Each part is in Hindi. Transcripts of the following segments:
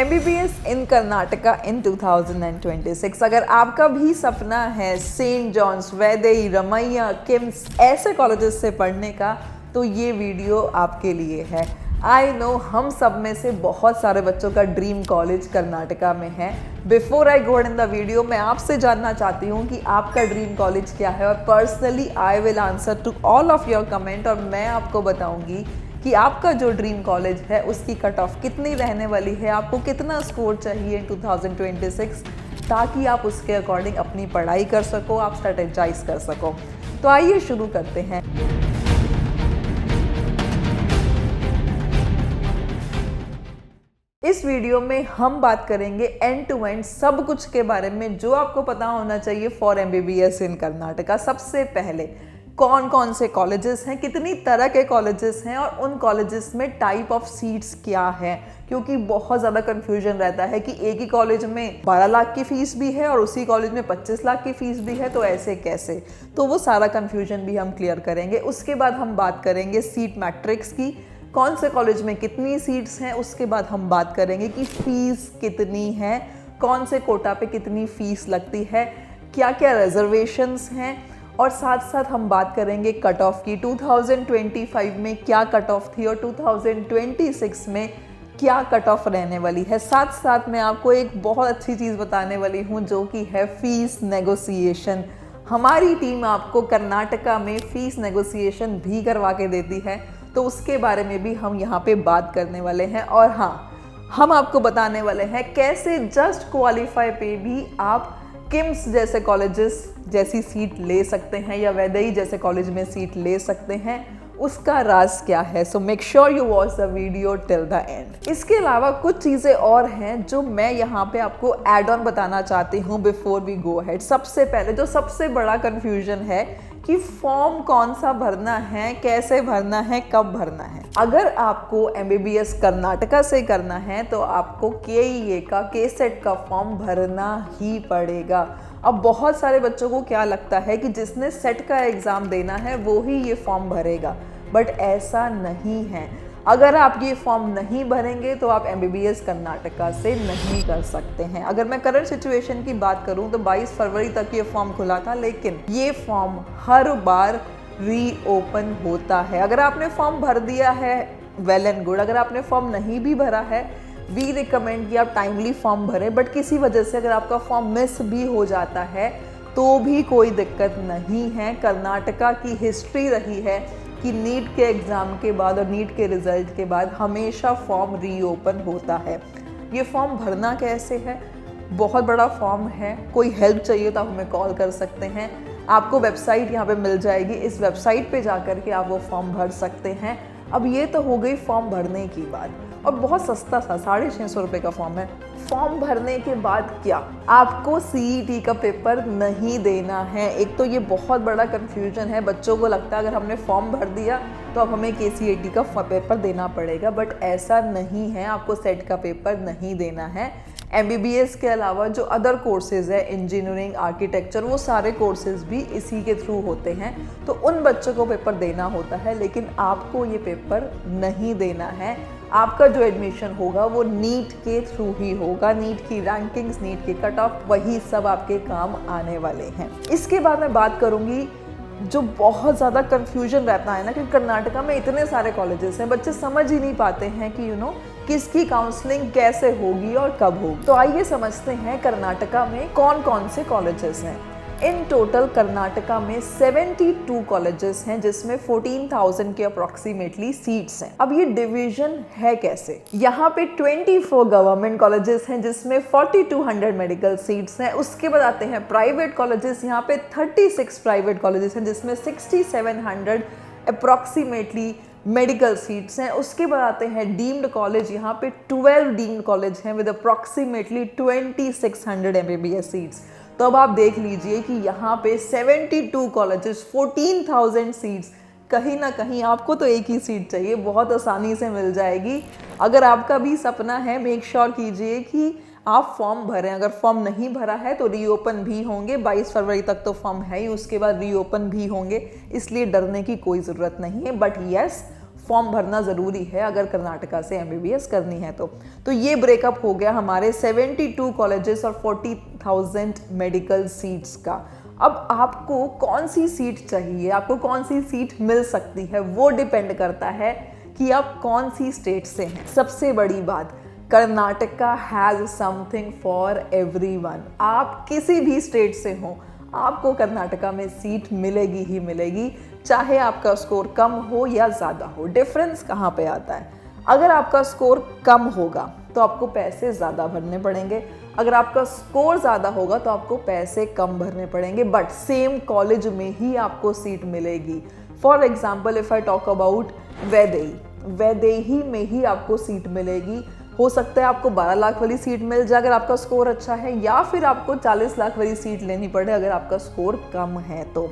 MBBS इन कर्नाटका इन 2026। अगर आपका भी सपना है सेंट जॉन्स, वैदेई, रमैया, किम्स ऐसे कॉलेजेस से पढ़ने का, तो ये वीडियो आपके लिए है। आई नो हम सब में से बहुत सारे बच्चों का ड्रीम कॉलेज कर्नाटका में है। Before I go in the video, मैं आपसे जानना चाहती हूँ कि आपका ड्रीम कॉलेज क्या है, और personally I will answer to all of your comment, और मैं आपको बताऊँगी कि आपका जो ड्रीम कॉलेज है उसकी कट ऑफ कितनी रहने वाली है, आपको कितना स्कोर चाहिए 2026, ताकि आप उसके अकॉर्डिंग अपनी पढ़ाई कर सको, आप स्ट्रेटेजाइज कर सको। तो आइए शुरू करते हैं। इस वीडियो में हम बात करेंगे एंड टू एंड सब कुछ के बारे में जो आपको पता होना चाहिए फॉर MBBS इन कर्नाटका। सबसे पहले कौन कौन से कॉलेजेस हैं, कितनी तरह के कॉलेजेस हैं, और उन कॉलेजेस में टाइप ऑफ सीट्स क्या है, क्योंकि बहुत ज़्यादा कंफ्यूजन रहता है कि एक ही कॉलेज में 12 लाख की फ़ीस भी है और उसी कॉलेज में 25 लाख की फ़ीस भी है, तो ऐसे कैसे। तो वो सारा कंफ्यूजन भी हम क्लियर करेंगे। उसके बाद हम बात करेंगे सीट मैट्रिक्स की, कौन से कॉलेज में कितनी सीट्स हैं। उसके बाद हम बात करेंगे कि फ़ीस कितनी है, कौन से कोटा पे कितनी फ़ीस लगती है, क्या क्या रिजर्वेशंस हैं, और साथ साथ हम बात करेंगे कट ऑफ की। 2025 में क्या कट ऑफ थी और 2026 में क्या कट ऑफ रहने वाली है। साथ साथ मैं आपको एक बहुत अच्छी चीज़ बताने वाली हूँ जो कि है फ़ीस नेगोशिएशन। हमारी टीम आपको कर्नाटका में फ़ीस नेगोशिएशन भी करवा के देती है, तो उसके बारे में भी हम यहाँ पे बात करने वाले हैं। और हाँ, हम आपको बताने वाले हैं कैसे जस्ट क्वालिफाई पे भी आप किम्स जैसे कॉलेजेस जैसी सीट ले सकते हैं या वैदेई जैसे कॉलेज में सीट ले सकते हैं, उसका राज क्या है। So make sure you watch the video till the end. इसके अलावा कुछ चीज़ें और हैं जो मैं यहाँ पे आपको एड ऑन बताना चाहती हूँ बिफोर वी गो अहेड। सबसे पहले जो सबसे बड़ा कन्फ्यूजन है कि फॉर्म कौन सा भरना है, कैसे भरना है, कब भरना है। अगर आपको MBBS कर्नाटका से करना है तो आपको KEA का KSET का फॉर्म भरना ही पड़ेगा। अब बहुत सारे बच्चों को क्या लगता है कि जिसने सेट का एग्ज़ाम देना है वो ही ये फॉर्म भरेगा, बट ऐसा नहीं है। अगर आप ये फॉर्म नहीं भरेंगे तो आप MBBS कर्नाटका से नहीं कर सकते हैं। अगर मैं करंट सिचुएशन की बात करूं तो 22 फरवरी तक ये फॉर्म खुला था, लेकिन ये फॉर्म हर बार रीओपन होता है। अगर आपने फॉर्म भर दिया है वेल एंड गुड, अगर आपने फॉर्म नहीं भी भरा है वी रिकमेंड कि आप टाइमली फॉर्म भरें, बट किसी वजह से अगर आपका फॉर्म मिस भी हो जाता है तो भी कोई दिक्कत नहीं है। कर्नाटका की हिस्ट्री रही है कि नीट के एग्ज़ाम के बाद और नीट के रिज़ल्ट के बाद हमेशा फॉर्म रीओपन होता है। ये फॉर्म भरना कैसे है, बहुत बड़ा फॉर्म है। कोई हेल्प चाहिए तो आप हमें कॉल कर सकते हैं। आपको वेबसाइट यहाँ पे मिल जाएगी, इस वेबसाइट पे जा कर के आप वो फॉर्म भर सकते हैं। अब ये तो हो गई फॉर्म भरने की बात, और बहुत सस्ता सा 650 रुपये का फॉर्म है। फॉर्म भरने के बाद क्या, आपको CET का पेपर नहीं देना है। एक तो ये बहुत बड़ा कंफ्यूजन है, बच्चों को लगता है अगर हमने फॉर्म भर दिया तो अब हमें KCET का पेपर देना पड़ेगा, बट ऐसा नहीं है। आपको सेट का पेपर नहीं देना है। MBBS के अलावा जो अदर कोर्सेज है, इंजीनियरिंग, आर्किटेक्चर, वो सारे कोर्सेज भी इसी के थ्रू होते हैं, तो उन बच्चों को पेपर देना होता है, लेकिन आपको ये पेपर नहीं देना है। आपका जो एडमिशन होगा वो नीट के थ्रू ही होगा। नीट की रैंकिंग्स, नीट की कट ऑफ, वही सब आपके काम आने वाले हैं। इसके बाद मैं बात करूँगी जो बहुत ज़्यादा कंफ्यूजन रहता है ना, कि कर्नाटका में इतने सारे कॉलेजेस हैं, बच्चे समझ ही नहीं पाते हैं कि किसकी काउंसलिंग कैसे होगी और कब होगी। तो आइए समझते हैं कर्नाटका में कौन कौन से कॉलेजेस हैं। इन टोटल कर्नाटका में 72 कॉलेजेस हैं, जिसमें 14,000 के अप्रॉक्सीमेटली सीट्स हैं। अब ये डिवीजन है कैसे, यहाँ पे 24 गवर्नमेंट कॉलेजेस हैं जिसमें 4200 मेडिकल सीट्स हैं। उसके बाद आते हैं प्राइवेट कॉलेजेस, यहाँ पे 36 प्राइवेट कॉलेजेस हैं जिसमें 6700 अप्रॉक्सीमेटली मेडिकल सीट्स हैं। उसके बाद आते हैं डीम्ड कॉलेज, यहाँ पे 12 डीम्ड कॉलेज हैं विद अप्रॉक्सीमेटली 2600 MBBS सीट्स। तो अब आप देख लीजिए कि यहाँ पे 72 कॉलेजेस, 14,000 सीट्स, कहीं ना कहीं आपको तो एक ही सीट चाहिए, बहुत आसानी से मिल जाएगी। अगर आपका भी सपना है, मेक श्योर कीजिए कि आप फॉर्म भरें। अगर फॉर्म नहीं भरा है तो रीओपन भी होंगे, 22 फरवरी तक तो फॉर्म है ही, उसके बाद रीओपन भी होंगे, इसलिए डरने की कोई ज़रूरत नहीं है। बट यस, फॉर्म भरना ज़रूरी है अगर कर्नाटका से MBBS करनी है तो ये ब्रेकअप हो गया हमारे 72 कॉलेजेस और 40,000 मेडिकल सीट्स का। अब आपको कौन सी सीट चाहिए, आपको कौन सी सीट मिल सकती है, वो डिपेंड करता है कि आप कौन सी स्टेट से हैं। सबसे बड़ी बात, Karnataka has something for everyone. आप किसी भी स्टेट से हो, आपको कर्नाटका में सीट मिलेगी ही मिलेगी, चाहे आपका स्कोर कम हो या ज़्यादा हो। डिफरेंस कहाँ पे आता है? अगर आपका स्कोर कम होगा तो आपको पैसे ज़्यादा भरने पड़ेंगे, अगर आपका स्कोर ज़्यादा होगा तो आपको पैसे कम भरने पड़ेंगे, बट सेम कॉलेज में ही आपको सीट मिलेगी। For example if I talk about Vaidehi में ही आपको सीट मिलेगी। हो सकता है आपको 12 लाख वाली सीट मिल जाए अगर आपका स्कोर अच्छा है, या फिर आपको 40 लाख वाली सीट लेनी पड़े अगर आपका स्कोर कम है। तो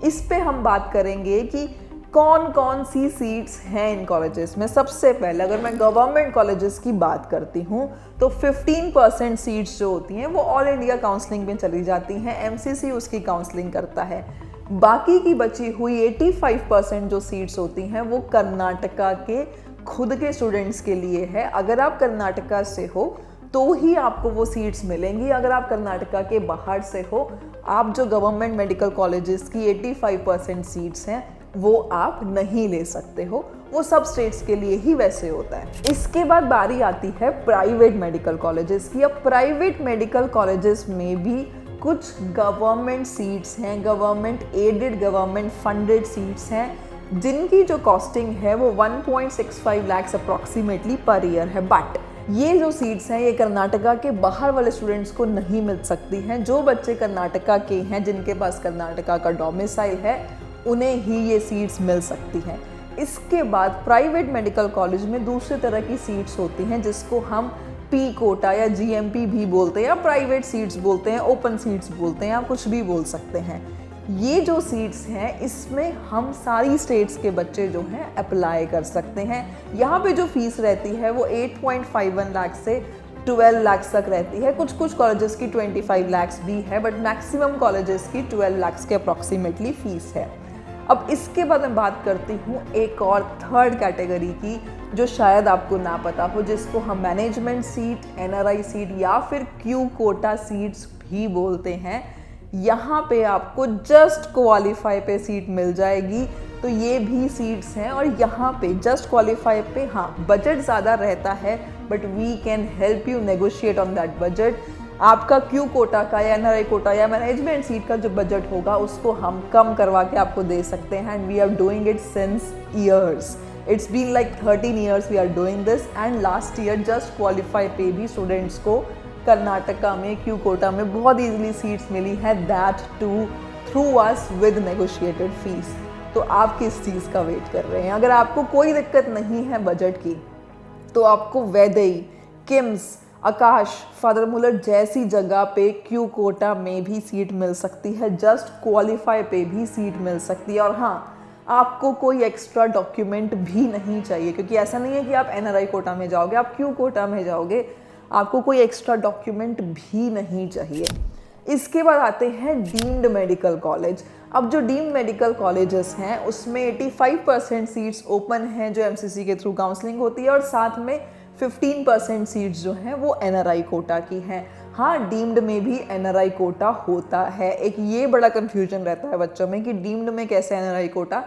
इस पे हम बात करेंगे कि कौन कौन सी सीट्स हैं इन कॉलेजेस में। सबसे पहले अगर मैं गवर्नमेंट कॉलेजेस की बात करती हूँ तो 15% सीट्स जो होती हैं वो ऑल इंडिया काउंसलिंग में चली जाती हैं, MCC उसकी काउंसलिंग करता है। बाकी की बची हुई 85% जो सीट्स होती हैं वो कर्नाटका के खुद के स्टूडेंट्स के लिए है। अगर आप कर्नाटका से हो तो ही आपको वो सीट्स मिलेंगी, अगर आप कर्नाटका के बाहर से हो, आप जो गवर्नमेंट मेडिकल कॉलेजेस की 85% सीट्स हैं वो आप नहीं ले सकते हो। वो सब स्टेट्स के लिए ही वैसे होता है। इसके बाद बारी आती है प्राइवेट मेडिकल कॉलेजेस की। अब प्राइवेट मेडिकल कॉलेजेस में भी कुछ गवर्नमेंट सीट्स हैं, government aided, government funded seats हैं, जिनकी जो कॉस्टिंग है वो 1.65 लाख अप्रॉक्सीमेटली पर ईयर है। बट ये जो सीट्स हैं ये कर्नाटका के बाहर वाले स्टूडेंट्स को नहीं मिल सकती हैं। जो बच्चे कर्नाटका के हैं, जिनके पास कर्नाटका का डोमिसाइल है, उन्हें ही ये सीट्स मिल सकती हैं। इसके बाद प्राइवेट मेडिकल कॉलेज में दूसरे तरह की सीट्स होती हैं जिसको हम पी कोटा या GMP भी बोलते हैं, या प्राइवेट सीट्स बोलते हैं, ओपन सीट्स बोलते हैं, या कुछ भी बोल सकते हैं। ये जो सीट्स हैं इसमें हम सारी स्टेट्स के बच्चे जो हैं अप्लाई कर सकते हैं। यहाँ पे जो फीस रहती है वो 8.51 लाख से 12 लाख तक रहती है। कुछ कुछ कॉलेजेस की 25 लाख भी है, बट मैक्सिमम कॉलेजेस की 12 लाख के अप्रॉक्सीमेटली फीस है। अब इसके बाद मैं बात करती हूँ एक और थर्ड कैटेगरी की, जो शायद आपको ना पता हो, जिसको हम मैनेजमेंट सीट, NRI सीट या फिर क्यू कोटा सीट्स भी बोलते हैं। यहाँ पे आपको जस्ट क्वालिफाई पे सीट मिल जाएगी। तो ये भी सीट्स हैं और यहाँ पे जस्ट क्वालिफाई पे हाँ बजट ज़्यादा रहता है, but we can help you negotiate on that budget. आपका क्यू कोटा का या NRI कोटा या मैनेजमेंट सीट का जो बजट होगा उसको हम कम करवा के आपको दे सकते हैं। And we are doing it since years, it's been like 13 years we are doing this. And last year just qualify पे भी स्टूडेंट्स को कर्नाटका में क्यू कोटा में बहुत ईजिली सीट्स मिली है, that too through us with negotiated fees. तो आप किस चीज़ का वेट कर रहे हैं? अगर आपको कोई दिक्कत नहीं है बजट की तो आपको वैदेही, किम्स, आकाश, फादर मुलर जैसी जगह पे क्यू कोटा में भी सीट मिल सकती है, जस्ट क्वालिफाई पे भी सीट मिल सकती है। और हाँ, आपको कोई एक्स्ट्रा डॉक्यूमेंट भी नहीं चाहिए, क्योंकि ऐसा नहीं है कि आप NRI कोटा में जाओगे, आप क्यू कोटा में जाओगे, आपको कोई एक्स्ट्रा डॉक्यूमेंट भी नहीं चाहिए। इसके बाद आते हैं डीम्ड मेडिकल कॉलेज। अब जो डीम्ड मेडिकल कॉलेजेस हैं उसमें 85% सीट्स ओपन हैं जो MCC के थ्रू काउंसलिंग होती है, और साथ में 15% सीट्स जो हैं वो NRI कोटा की हैं। हाँ, डीम्ड में भी NRI कोटा होता है। एक ये बड़ा कन्फ्यूजन रहता है बच्चों में कि डीम्ड में कैसे NRI कोटा।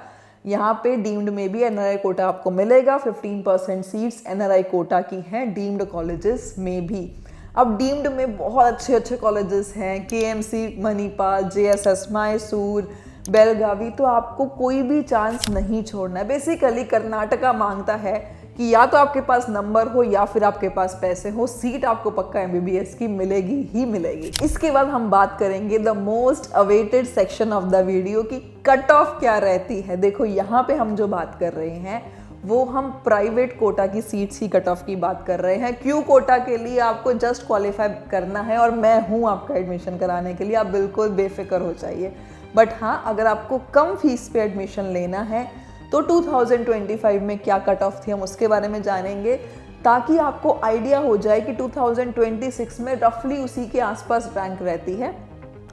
यहाँ पे डीम्ड में भी NRI कोटा आपको मिलेगा। 15% सीट्स NRI कोटा की हैं डीम्ड कॉलेजेस में भी। अब डीम्ड में बहुत अच्छे अच्छे कॉलेजेस हैं, KMC मणिपाल, JSS मैसूर, बेलगावी। तो आपको कोई भी चांस नहीं छोड़ना है। बेसिकली कर्नाटका मांगता है कि या तो आपके पास नंबर हो या फिर आपके पास पैसे हो, सीट आपको पक्का MBBS की मिलेगी ही मिलेगी। इसके बाद हम बात करेंगे the most awaited section of the video की कट ऑफ क्या रहती है। देखो यहाँ पे हम जो बात कर रहे हैं वो हम प्राइवेट कोटा की सीट्स की कट ऑफ की बात कर रहे हैं। क्यू कोटा के लिए आपको जस्ट क्वालिफाई करना है और मैं हूँ आपका एडमिशन कराने के लिए, आप बिल्कुल बेफिक्र हो जाइए। बट हाँ, अगर आपको कम फीस पे एडमिशन लेना है तो 2025 में क्या कट ऑफ थी हम उसके बारे में जानेंगे, ताकि आपको आइडिया हो जाए कि 2026 में रफली उसी के आसपास रैंक रहती है,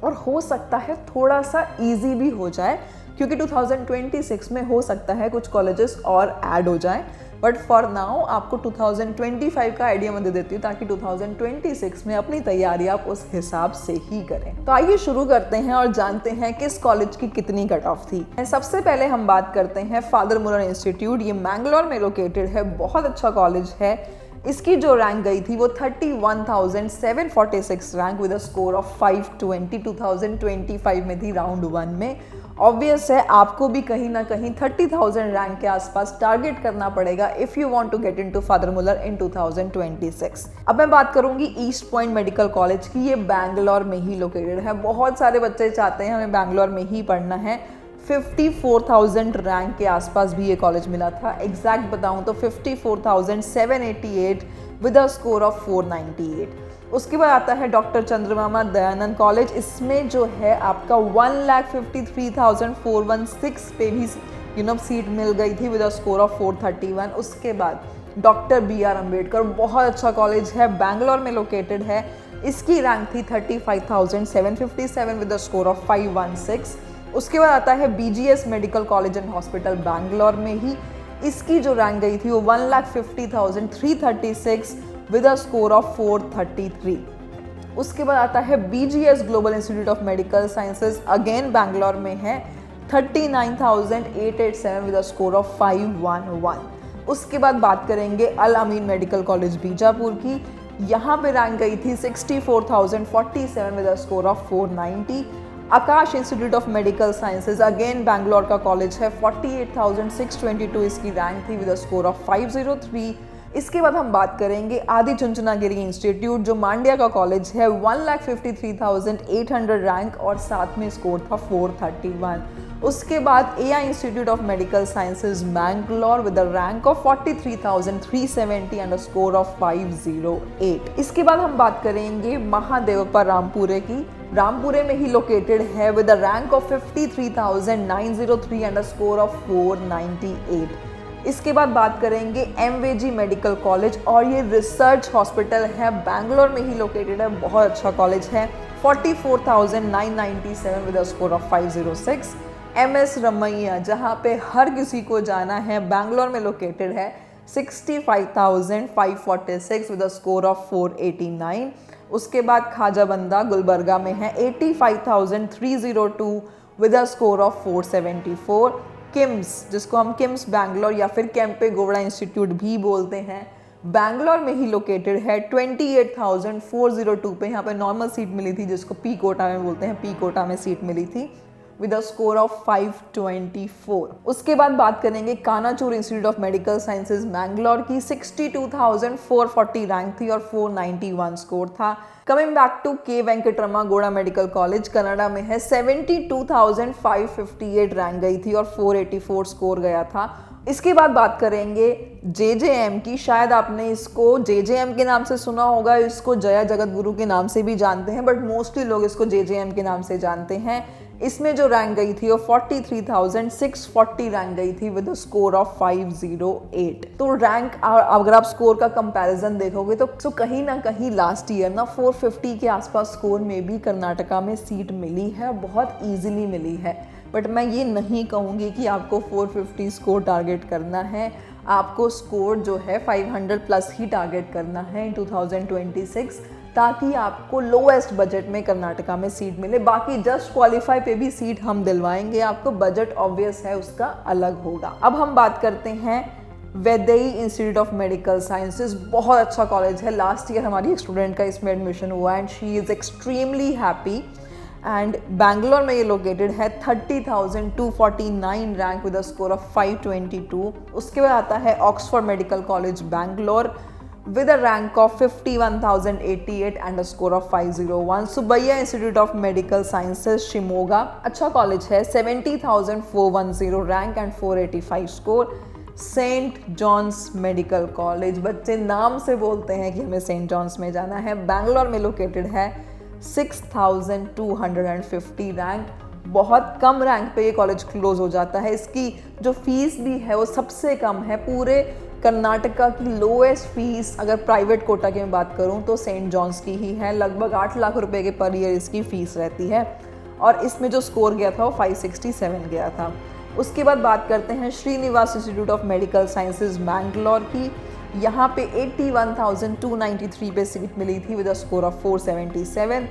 और हो सकता है थोड़ा सा इजी भी हो जाए क्योंकि 2026 में हो सकता है कुछ कॉलेजेस और ऐड हो जाएं, बट फॉर नाउ आपको 2025 का आइडिया मैं दे देती हूँ ताकि 2026 में अपनी तैयारी आप उस हिसाब से ही करें। तो आइए शुरू करते हैं और जानते हैं किस कॉलेज की कितनी कट ऑफ थी। सबसे पहले हम बात करते हैं फादर मुलर इंस्टीट्यूट। ये मैंगलोर में लोकेटेड है, बहुत अच्छा कॉलेज है। इसकी जो रैंक गई थी वो 31,746 rank with a score of 520 2025 में थी, राउंड 1 में। ऑब्वियस है आपको भी कहीं ना कहीं 30,000 रैंक के आसपास टारगेट करना पड़ेगा if you want to get into Father Muller in 2026। अब मैं बात करूंगी ईस्ट पॉइंट मेडिकल कॉलेज की। ये बैंगलोर में ही लोकेटेड है। बहुत सारे बच्चे चाहते हैं हमें बैंगलोर में ही पढ़ना है। 54,000 रैंक के आसपास भी ये कॉलेज मिला था। एग्जैक्ट बताऊं तो 54,788 विद अ स्कोर ऑफ 498। उसके बाद आता है डॉक्टर चंद्रमामा दयानंद कॉलेज। इसमें जो है आपका 1,53,416 पे भी सीट मिल गई थी विद अ स्कोर ऑफ 431। उसके बाद डॉक्टर BR अम्बेडकर, बहुत अच्छा कॉलेज है, बैंगलोर में लोकेटेड है। इसकी रैंक थी 35,757 विद अ स्कोर ऑफ 516। उसके बाद आता है BGS medical college and hospital, Bangalore में ही। इसकी जो रैंक गई थी वो 1,50,336 विद अ स्कोर ऑफ 433। उसके बाद आता है BGS global institute of medical sciences, again Bangalore में है, 39,887 विद अ स्कोर ऑफ 511। उसके बाद बात करेंगे अल अमीन मेडिकल कॉलेज बीजापुर की। यहाँ पे रैंक गई थी 64,047 with a score of 490। Akash institute of medical sciences, again Bangalore का कॉलेज है, 48,622 इसकी रैंक थी विद अ स्कोर ऑफ 503। इसके बाद हम बात करेंगे आदि चुंचनागिरी इंस्टीट्यूट, जो मांड्या का कॉलेज है, 1,53,800 रैंक और साथ में स्कोर था 431। उसके बाद AI institute of medical sciences Bangalore with a rank of 43,370 and a score of 508। इसके बाद हम बात करेंगे महादेवप्पा रामपुरे की। रामपुरे में ही लोकेटेड है with a rank of 53,903 and a score of 498। इसके बाद बात करेंगे MVG मेडिकल कॉलेज, और ये रिसर्च हॉस्पिटल है, बैंगलोर में ही लोकेटेड है, बहुत अच्छा कॉलेज है, 44,997 with a score of 506। MS Ramaiah, जहाँ पे हर किसी को जाना है, बैंगलोर में लोकेटेड है, 65,546 विद अ स्कोर ऑफ 489। उसके बाद खाजाबंदा गुलबर्गा में है, 85,302 with a score of 474। KIMS, जिसको हम किम्स बैंगलोर या फिर कैंपे गौड़ा इंस्टीट्यूट भी बोलते हैं, बैंगलोर में ही लोकेटेड है, 28,402 पे यहाँ पे नॉर्मल सीट मिली थी, जिसको पी कोटा में बोलते हैं, पी कोटा में सीट मिली थी विद अ स्कोर ऑफ 524। उसके बाद बात करेंगे Kanachur Institute of medical sciences Bangalore की। 62,440 रैंक थी और 491 स्कोर था। कमिंग बैक टू के वेंकटरमा गौड़ा मेडिकल कॉलेज, कनाडा में है, 72,558 रैंक गई थी और 484 स्कोर गया था। इसके बाद बात करेंगे JJM की। शायद आपने इसको JJM के नाम से सुना होगा, इसको जया जगत गुरु के नाम से भी जानते हैं, बट मोस्टली लोग इसको JJM के नाम से जानते हैं। इसमें जो रैंक गई थी वो 43,640 रैंक गई थी विद अ स्कोर ऑफ 508। तो रैंक, अगर आप स्कोर का कंपैरिजन देखोगे तो कहीं ना कहीं लास्ट ईयर ना 450 के आसपास स्कोर में भी कर्नाटका में सीट मिली है, बहुत ईजिली मिली है। बट मैं ये नहीं कहूँगी कि आपको 450 स्कोर टारगेट करना है, आपको स्कोर जो है 500 प्लस ही टारगेट करना है इन 2026, ताकि आपको लोएस्ट बजट में कर्नाटका में सीट मिले। बाकी जस्ट क्वालिफाई पे भी सीट हम दिलवाएंगे आपको, बजट ऑब्वियस है उसका अलग होगा। अब हम बात करते हैं वैदेई इंस्टीट्यूट ऑफ मेडिकल साइंसेज, बहुत अच्छा कॉलेज है। लास्ट ईयर हमारी एक स्टूडेंट का इसमें एडमिशन हुआ and she is extremely happy. And Bangalore में ये लोकेटेड है, 30,249 rank with a score of 522। उसके बाद आता है Oxford medical college Bangalore with a rank of 51,088 and a score of 501. Subbaiah institute of medical sciences Shimoga, अच्छा कॉलेज है, 70,410 rank and 485 score. Saint John's medical college, बच्चे नाम से बोलते हैं कि हमें सेंट जॉन्स में जाना है, बैंगलोर में लोकेटेड है, 6,250 रैंक। बहुत कम रैंक पे ये कॉलेज क्लोज हो जाता है। इसकी जो फीस भी है वो सबसे कम है, पूरे कर्नाटका की लोएस्ट फीस अगर प्राइवेट कोटा की मैं बात करूं तो सेंट जॉन्स की ही है, लगभग 8 लाख रुपए के पर ईयर इसकी फीस रहती है। और इसमें जो स्कोर गया था वो 567 गया था। उसके बाद बात करते हैं Srinivas institute of medical sciences Bangalore की। यहाँ पे 81,293 पे सीट मिली थी विद अ स्कोर ऑफ 477।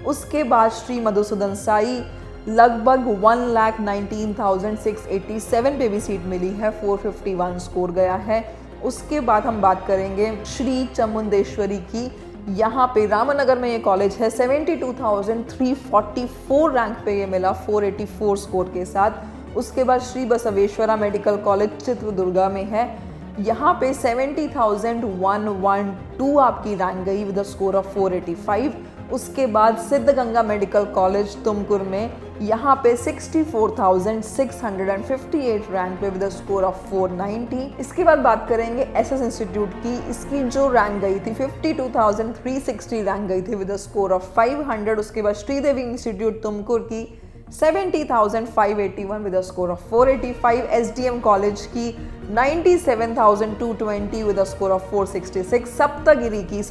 उसके बाद श्री मधुसूदन साई लगभग 1,19,687 पे भी सीट मिली है, 451 स्कोर गया है। उसके बाद हम बात करेंगे श्री चामुंडेश्वरी की। यहाँ पे रामनगर में ये कॉलेज है, 72,344 रैंक पे ये मिला 484 स्कोर के साथ। उसके बाद श्री बसवेश्वरा मेडिकल कॉलेज चित्रदुर्गा में है, यहाँ पे 70,112 आपकी रैंक गई विद अ स्कोर ऑफ 485। उसके बाद सिद्धगंगा मेडिकल कॉलेज तुमकुर में, यहाँ पे 64,658 रैंक पे विद अ स्कोर ऑफ 490। इसके बाद बात करेंगे एसएस इंस्टीट्यूट की। इसकी जो रैंक गई थी 52,360 रैंक गई थी विद अ स्कोर ऑफ 500। उसके बाद श्रीदेवी इंस्टीट्यूट तुमकुर की 70,581 with a score of 485। SDM college की 97,220 with a score of 466। Saptagiri की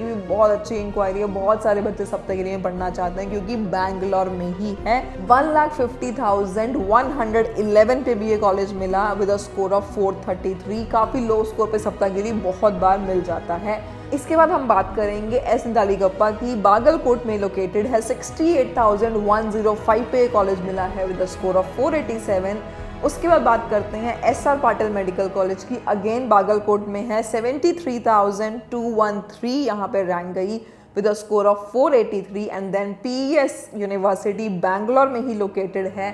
भी बहुत अच्छी इंक्वायरी है, बहुत सारे बच्चे सप्तगिरी में पढ़ना चाहते हैं क्योंकि बैंगलोर में ही है। 1,50,111 पे भी ये कॉलेज मिला विद अ स्कोर ऑफ 433। काफ़ी लो स्कोर पे सप्तगिरी बहुत बार मिल जाता है। इसके बाद हम बात करेंगे एस निदालीगप्पा की, बागलकोट में लोकेटेड है, 68,105 पे कॉलेज मिला है विद अ स्कोर ऑफ 487। उसके बाद बात करते हैं एसआर पाटिल मेडिकल कॉलेज की, अगेन बागलकोट में है, 73,213 यहाँ पे रैंक गई with a score of 483। And then PES university Bangalore में ही लोकेटेड है,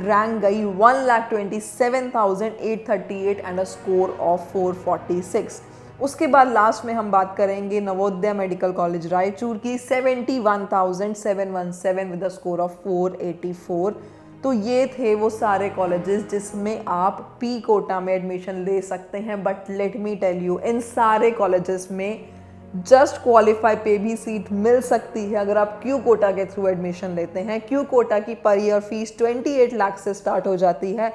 रैंक गई 1,27,838 एंड अ स्कोर ऑफ 446। उसके बाद लास्ट में हम बात करेंगे नवोदय मेडिकल कॉलेज रायचूर की, 71,717 विद अ स्कोर ऑफ 484। तो ये थे वो सारे कॉलेजेस जिसमें आप पी कोटा में एडमिशन ले सकते हैं। But let me tell you, इन सारे कॉलेजेस में जस्ट क्वालिफाई पे भी सीट मिल सकती है अगर आप क्यू कोटा के थ्रू एडमिशन लेते हैं। क्यू कोटा की पर ईयर फीस 28 लाख से स्टार्ट हो जाती है,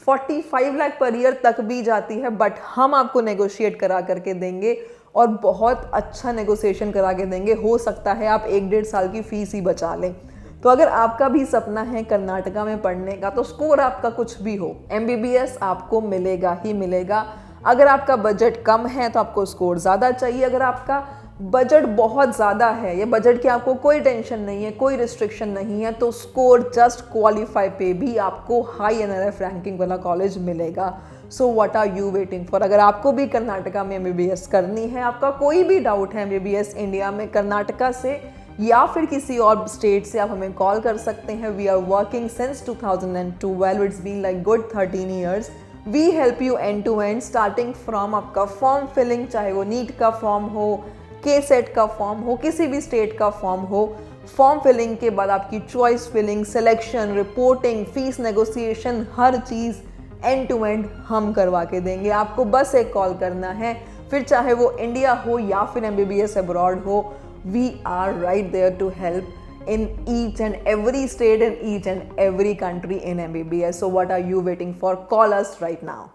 45 लाख पर ईयर तक भी जाती है। बट हम आपको नेगोशिएट करा करके देंगे और बहुत अच्छा नेगोशिएशन करा के देंगे। हो सकता है आप 1-1.5 साल की फीस ही बचा लें। तो अगर आपका भी सपना है कर्नाटका में पढ़ने का, तो स्कोर आपका कुछ भी हो, MBBS आपको मिलेगा ही मिलेगा। अगर आपका बजट कम है तो आपको स्कोर ज़्यादा चाहिए। अगर आपका बजट बहुत ज़्यादा है या बजट की आपको कोई टेंशन नहीं है, कोई रिस्ट्रिक्शन नहीं है, तो स्कोर जस्ट क्वालिफाई पे भी आपको हाई NRF रैंकिंग वाला कॉलेज मिलेगा। So what are you waiting for? अगर आपको भी कर्नाटका में MBBS करनी है, आपका कोई भी डाउट है MBBS इंडिया में कर्नाटका से या फिर किसी और स्टेट से, आप हमें कॉल कर सकते हैं। We are working since 2012, it's been like good 13 years. We help you end to end, starting from आपका फॉर्म फिलिंग, चाहे वो नीट का फॉर्म हो, KSET का फॉर्म हो, किसी भी स्टेट का फॉर्म हो। फॉर्म फिलिंग के बाद आपकी choice filling, selection, reporting, fees negotiation, हर चीज़ एंड टू एंड हम करवा के देंगे। आपको बस एक कॉल करना है, फिर चाहे वो इंडिया हो या फिर MBBS अब्रॉड हो। We are right there to help in each and every state and each and every country in MBBS. So what are you waiting for? Call us right now.